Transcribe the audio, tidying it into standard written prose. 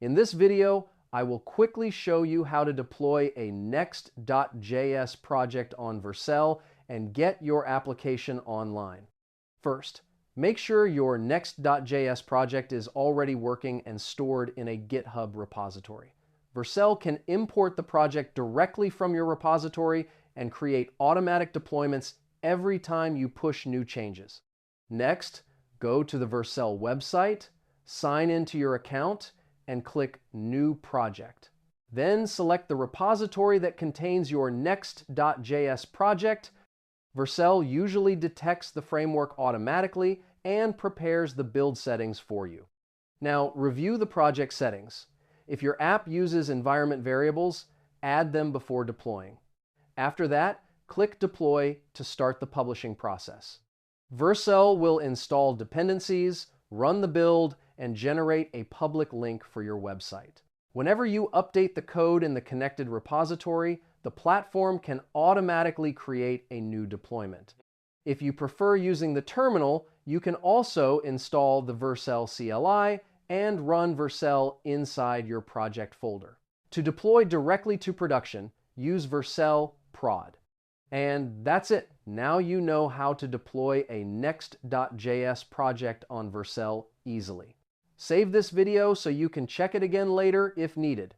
In this video, I will quickly show you how to deploy a Next.js project on Vercel and get your application online. First, make sure your Next.js project is already working and stored in a GitHub repository. Vercel can import the project directly from your repository and create automatic deployments every time you push new changes. Next, go to the Vercel website, sign into your account, and click New Project. Then select the repository that contains your Next.js project. Vercel usually detects the framework automatically and prepares the build settings for you. Now, review the project settings. If your app uses environment variables, add them before deploying. After that, click Deploy to start the publishing process. Vercel will install dependencies, run the build, and generate a public link for your website. Whenever you update the code in the connected repository, the platform can automatically create a new deployment. If you prefer using the terminal, you can also install the Vercel CLI and run Vercel inside your project folder. To deploy directly to production, use Vercel prod. And that's it. Now you know how to deploy a Next.js project on Vercel easily. Save this video so you can check it again later if needed.